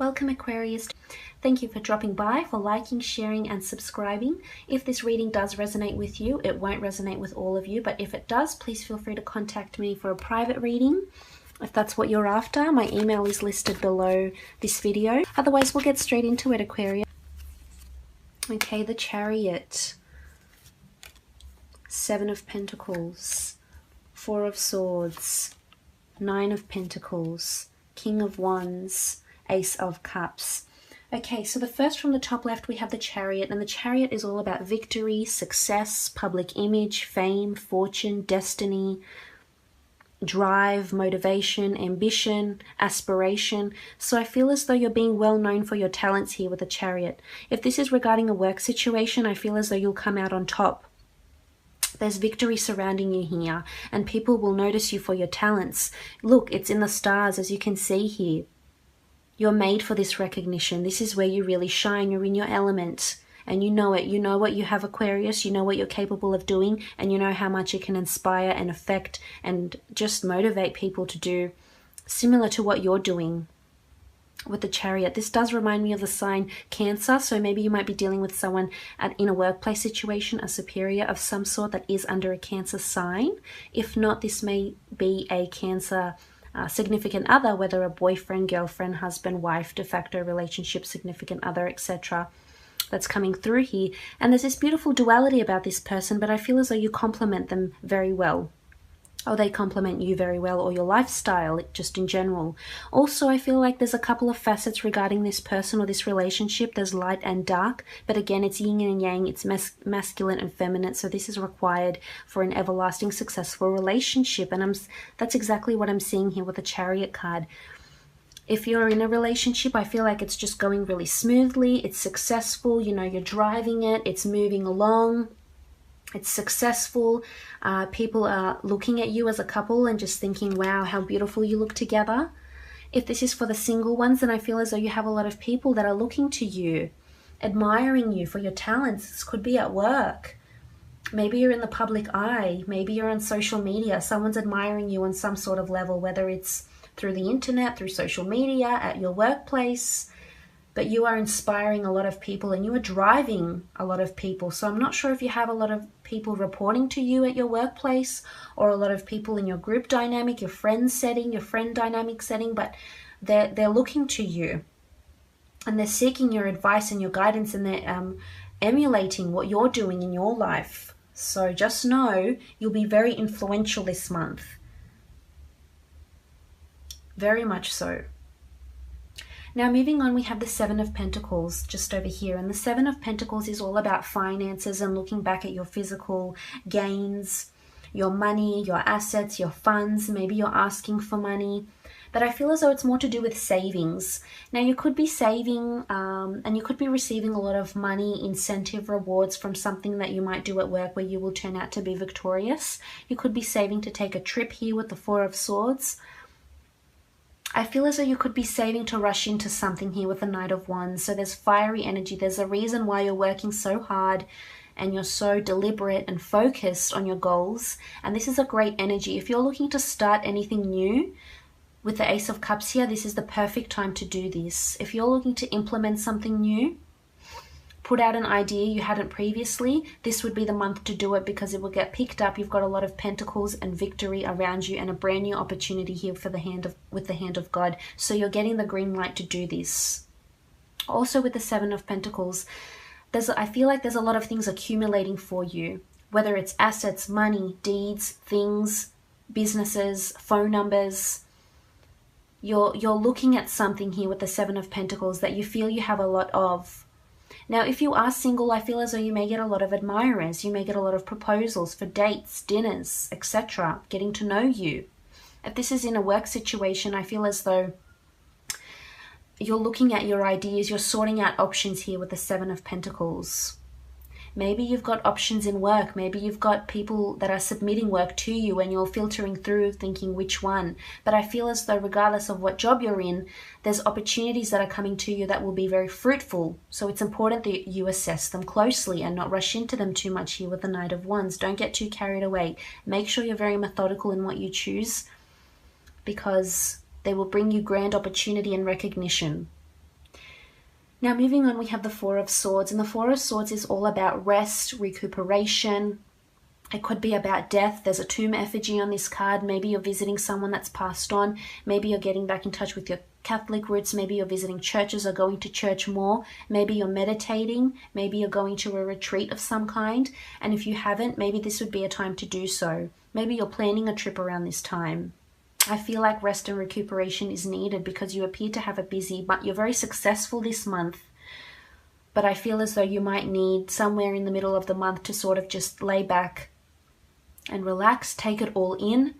Welcome Aquarius. Thank you for dropping by, for liking, sharing and subscribing. If this reading does resonate with you, it won't resonate with all of you, but if it does, please feel free to contact me for a private reading if that's what you're after. My email is listed below this video. Otherwise, we'll get straight into it, Aquarius. Okay, the Chariot, 7 of Pentacles, 4 of Swords, 9 of Pentacles, King of Wands, Ace of Cups. Okay, so the first from the top left, we have the Chariot, and the Chariot is all about victory, success, public image, fame, fortune, destiny, drive, motivation, ambition, aspiration. So I feel as though you're being well known for your talents here with the Chariot. If this is regarding a work situation, I feel as though you'll come out on top. There's victory surrounding you here, and people will notice you for your talents. Look, it's in the stars, as you can see here. You're made for this recognition. This is where you really shine. You're in your element, and you know it. You know what you have, Aquarius. You know what you're capable of doing, and you know how much it can inspire and affect and just motivate people to do similar to what you're doing with the Chariot. This does remind me of the sign Cancer, so maybe you might be dealing with someone in a workplace situation, a superior of some sort that is under a Cancer sign. If not, this may be a Cancer significant other, whether a boyfriend, girlfriend, husband, wife, de facto relationship, significant other, etc. that's coming through here. And there's this beautiful duality about this person, but I feel as though you complement them very well. Or they complement you very well, or your lifestyle just in general. Also, I feel like there's a couple of facets regarding this person or this relationship. There's light and dark, but again, it's yin and yang, it's masculine and feminine. So this is required for an everlasting, successful relationship. And that's exactly what I'm seeing here with the Chariot card. If you're in a relationship, I feel like it's just going really smoothly. It's successful, you know, you're driving it, it's moving along. It's successful. People are looking at you as a couple and just thinking, wow, how beautiful you look together. If this is for the single ones, then I feel as though you have a lot of people that are looking to you, admiring you for your talents. This could be at work. Maybe you're in the public eye. Maybe you're on social media. Someone's admiring you on some sort of level, whether it's through the internet, through social media, at your workplace. But you are inspiring a lot of people and you are driving a lot of people. So I'm not sure if you have a lot of people reporting to you at your workplace, or a lot of people in your group dynamic, your friend setting, your friend dynamic setting, but they're looking to you and they're seeking your advice and your guidance, and they're emulating what you're doing in your life. So just know you'll be very influential this month. Very much so. Now moving on, we have the 7 of Pentacles just over here, and the 7 of Pentacles is all about finances and looking back at your physical gains, your money, your assets, your funds. Maybe you're asking for money, but I feel as though it's more to do with savings. Now you could be saving and you could be receiving a lot of money, incentive, rewards from something that you might do at work where you will turn out to be victorious. You could be saving to take a trip here with the 4 of Swords. I feel as though you could be saving to rush into something here with the Knight of Wands. So there's fiery energy. There's a reason why you're working so hard and you're so deliberate and focused on your goals. And this is a great energy. If you're looking to start anything new with the Ace of Cups here, this is the perfect time to do this. If you're looking to implement something new, put out an idea you hadn't previously, this would be the month to do it, because it will get picked up. You've got a lot of pentacles and victory around you, and a brand new opportunity here for with the hand of God. So you're getting the green light to do this. Also with the 7 of Pentacles, I feel like there's a lot of things accumulating for you, whether it's assets, money, deeds, things, businesses, phone numbers. You're looking at something here with the 7 of Pentacles that you feel you have a lot of. Now, if you are single, I feel as though you may get a lot of admirers. You may get a lot of proposals for dates, dinners, etc., getting to know you. If this is in a work situation, I feel as though you're looking at your ideas, you're sorting out options here with the 7 of Pentacles. Maybe you've got options in work. Maybe you've got people that are submitting work to you and you're filtering through thinking which one. But I feel as though regardless of what job you're in, there's opportunities that are coming to you that will be very fruitful. So it's important that you assess them closely and not rush into them too much here with the Knight of Wands. Don't get too carried away. Make sure you're very methodical in what you choose, because they will bring you grand opportunity and recognition. Now moving on, we have the Four of Swords, and the Four of Swords is all about rest, recuperation. It could be about death. There's a tomb effigy on this card. Maybe you're visiting someone that's passed on. Maybe you're getting back in touch with your Catholic roots. Maybe you're visiting churches or going to church more. Maybe you're meditating. Maybe you're going to a retreat of some kind. And if you haven't, maybe this would be a time to do so. Maybe you're planning a trip around this time. I feel like rest and recuperation is needed because you appear to have a busy, but you're very successful this month. But I feel as though you might need somewhere in the middle of the month to sort of just lay back and relax, take it all in,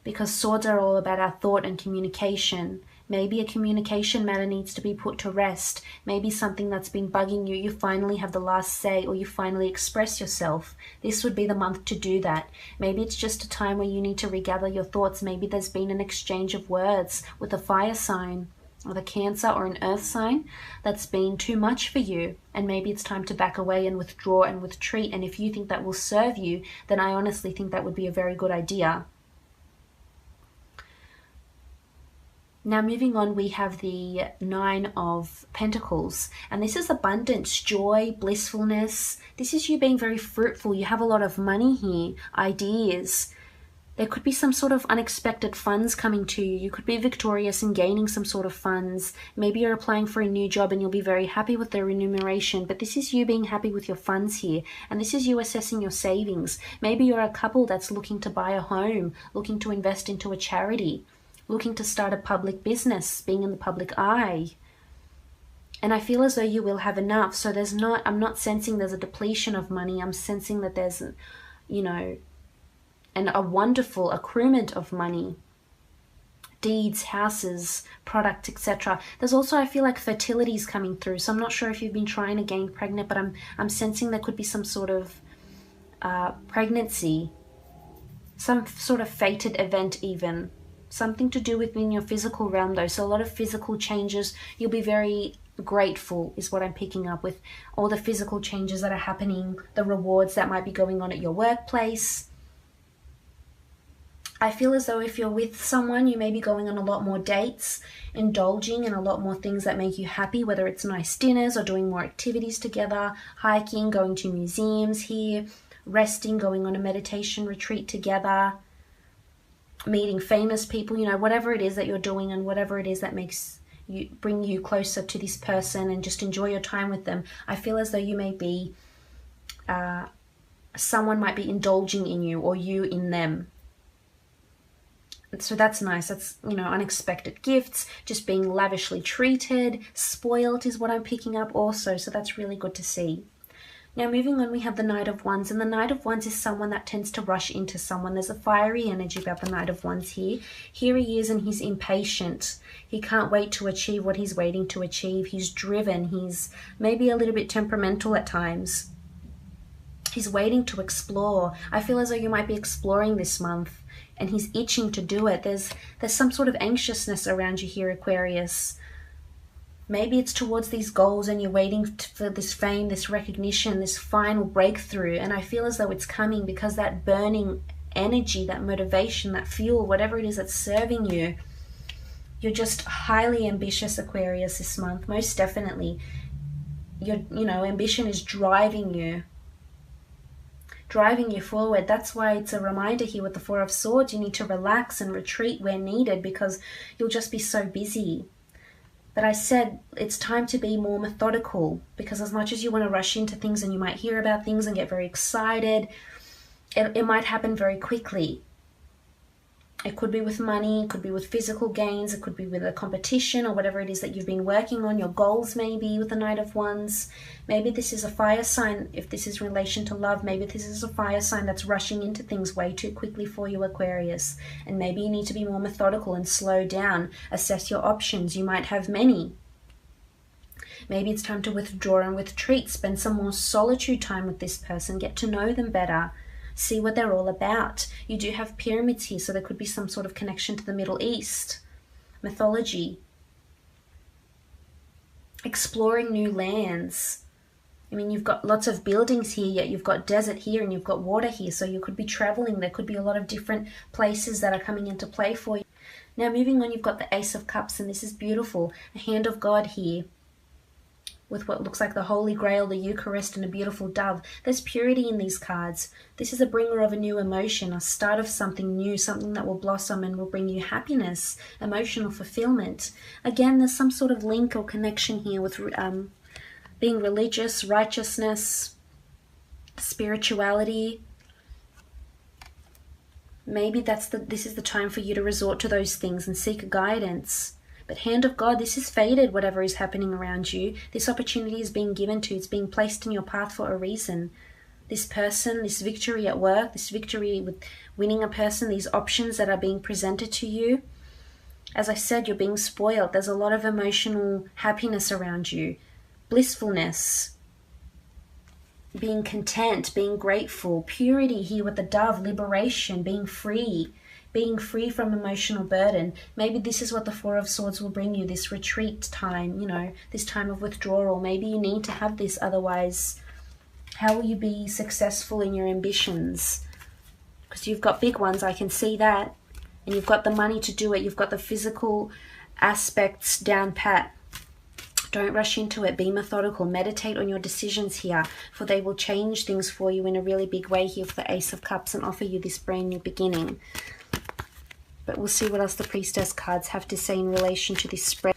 because swords are all about our thought and communication. Maybe a communication matter needs to be put to rest. Maybe something that's been bugging you, you finally have the last say, or you finally express yourself. This would be the month to do that. Maybe it's just a time where you need to regather your thoughts. Maybe there's been an exchange of words with a fire sign, or the Cancer or an earth sign that's been too much for you, and maybe it's time to back away and withdraw and retreat. And if you think that will serve you, then I honestly think that would be a very good idea. Now moving on, we have the Nine of Pentacles, and this is abundance, joy, blissfulness. This is you being very fruitful. You have a lot of money here, ideas. There could be some sort of unexpected funds coming to you. You could be victorious in gaining some sort of funds. Maybe you're applying for a new job and you'll be very happy with the remuneration, but this is you being happy with your funds here. And this is you assessing your savings. Maybe you're a couple that's looking to buy a home, looking to invest into a charity, looking to start a public business, being in the public eye. And I feel as though you will have enough. So I'm not sensing there's a depletion of money. I'm sensing that there's, and a wonderful accruement of money, deeds, houses, products, etc. There's also, I feel like fertility is coming through. So I'm not sure if you've been trying to get pregnant, but I'm sensing there could be some sort of pregnancy, some sort of fated event even. Something to do within your physical realm though. So a lot of physical changes. You'll be very grateful is what I'm picking up with all the physical changes that are happening, the rewards that might be going on at your workplace. I feel as though if you're with someone, you may be going on a lot more dates, indulging in a lot more things that make you happy, whether it's nice dinners or doing more activities together, hiking, going to museums here, resting, going on a meditation retreat together, meeting famous people, whatever it is that you're doing and whatever it is that makes you bring you closer to this person and just enjoy your time with them. I feel as though you may be, someone might be indulging in you or you in them. So that's nice. That's, unexpected gifts, just being lavishly treated, spoiled is what I'm picking up also. So that's really good to see. Now moving on, we have the Knight of Wands, and the Knight of Wands is someone that tends to rush into someone. There's a fiery energy about the Knight of Wands here. Here he is and he's impatient. He can't wait to achieve what he's waiting to achieve. He's driven. He's maybe a little bit temperamental at times. He's waiting to explore. I feel as though you might be exploring this month and he's itching to do it. There's some sort of anxiousness around you here, Aquarius. Maybe it's towards these goals and you're waiting for this fame, this recognition, this final breakthrough. And I feel as though it's coming because that burning energy, that motivation, that fuel, whatever it is that's serving you, you're just highly ambitious, Aquarius, this month. Most definitely. Ambition is driving you forward. That's why it's a reminder here with the Four of Swords. You need to relax and retreat where needed because you'll just be so busy. But I said it's time to be more methodical, because as much as you want to rush into things and you might hear about things and get very excited, it might happen very quickly. It could be with money, it could be with physical gains, it could be with a competition or whatever it is that you've been working on, your goals maybe with the Knight of Wands. Maybe this is a fire sign, if this is in relation to love, maybe this is a fire sign that's rushing into things way too quickly for you, Aquarius. And maybe you need to be more methodical and slow down, assess your options. You might have many. Maybe it's time to withdraw and retreat, spend some more solitude time with this person, get to know them better. See what they're all about. You do have pyramids here, so there could be some sort of connection to the Middle East, mythology, exploring new lands. I mean, you've got lots of buildings here, yet you've got desert here and you've got water here, so you could be traveling. There could be a lot of different places that are coming into play for you. Now moving on, you've got the Ace of Cups, and this is beautiful. A hand of God here. with what looks like the Holy Grail, the Eucharist, and a beautiful dove. There's purity in these cards. This is a bringer of a new emotion, a start of something new, something that will blossom and will bring you happiness, emotional fulfillment. Again, there's some sort of link or connection here with being religious, righteousness, spirituality. Maybe this is the time for you to resort to those things and seek guidance. But hand of God, this is fated, whatever is happening around you. This opportunity is being given to you. It's being placed in your path for a reason. This person, this victory at work, this victory with winning a person, these options that are being presented to you. As I said, you're being spoiled. There's a lot of emotional happiness around you. Blissfulness. Being content, being grateful. Purity here with the dove, liberation, being free. Being free from emotional burden. Maybe this is what the Four of Swords will bring you, this retreat time, you know, this time of withdrawal. Maybe you need to have this, otherwise how will you be successful in your ambitions? Because you've got big ones, I can see that. And you've got the money to do it. You've got the physical aspects down pat. Don't rush into it. Be methodical. Meditate on your decisions here, for they will change things for you in a really big way here with the Ace of Cups and offer you this brand new beginning. But we'll see what else the Priestess cards have to say in relation to this spread.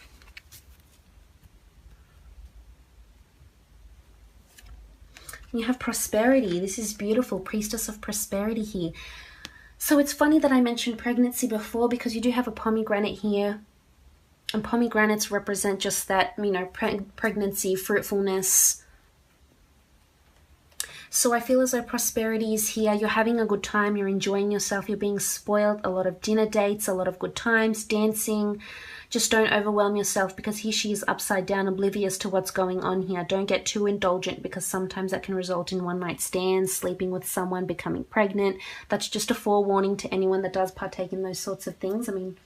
You have prosperity. This is beautiful. Priestess of prosperity here. So it's funny that I mentioned pregnancy before, because you do have a pomegranate here. And pomegranates represent just that, you know, pregnancy, fruitfulness. So I feel as though prosperity is here. You're having a good time. You're enjoying yourself. You're being spoiled. A lot of dinner dates, a lot of good times, dancing. Just don't overwhelm yourself, because she is upside down, oblivious to what's going on here. Don't get too indulgent, because sometimes that can result in one-night stands, sleeping with someone, becoming pregnant. That's just a forewarning to anyone that does partake in those sorts of things. I mean,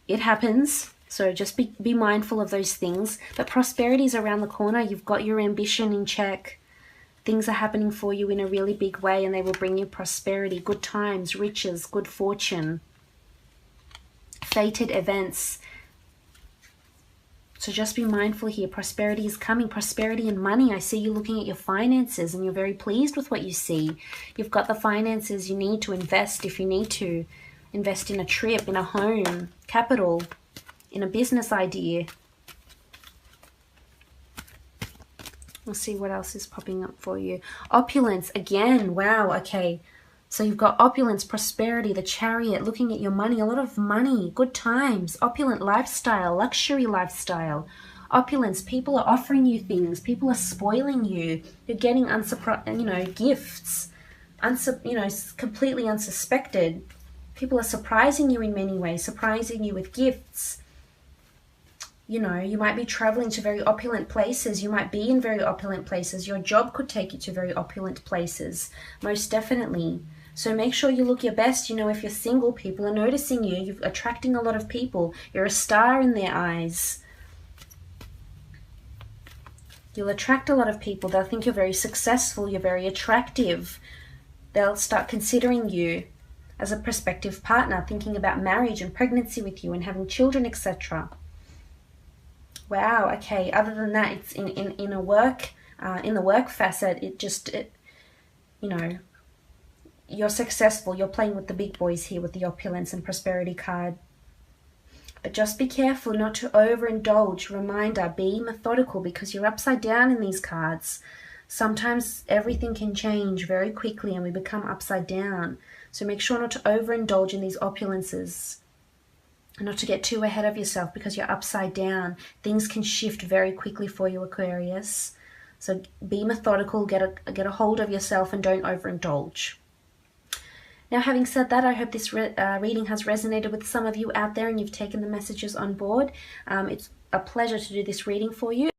it happens. So just be mindful of those things. But prosperity is around the corner. You've got your ambition in check. Things are happening for you in a really big way, and they will bring you prosperity, good times, riches, good fortune, fated events. So just be mindful here. Prosperity is coming. Prosperity and money. I see you looking at your finances and you're very pleased with what you see. You've got the finances you need to invest if you need to. Invest in a trip, in a home, capital, in a business idea. We'll see what else is popping up for you. Opulence, again, wow, okay. So you've got opulence, prosperity, the Chariot, looking at your money, a lot of money, good times, opulent lifestyle, luxury lifestyle. Opulence, people are offering you things, people are spoiling you. You're getting gifts, completely unsuspected. People are surprising you in many ways, surprising you with gifts. You know, you might be traveling to very opulent places. You might be in very opulent places. Your job could take you to very opulent places, most definitely. So make sure you look your best. You know, if you're single, people are noticing you. You're attracting a lot of people. You're a star in their eyes. You'll attract a lot of people. They'll think you're very successful. You're very attractive. They'll start considering you as a prospective partner, thinking about marriage and pregnancy with you and having children, etc. Wow, okay. Other than that, it's in the work facet, you know, you're successful. You're playing with the big boys here with the opulence and prosperity card. But just be careful not to overindulge. Reminder, be methodical, because you're upside down in these cards. Sometimes everything can change very quickly and we become upside down. So make sure not to overindulge in these opulences. And not to get too ahead of yourself, because you're upside down. Things can shift very quickly for you, Aquarius. So be methodical, get a hold of yourself, and don't overindulge. Now, having said that, I hope this reading has resonated with some of you out there and you've taken the messages on board. It's a pleasure to do this reading for you.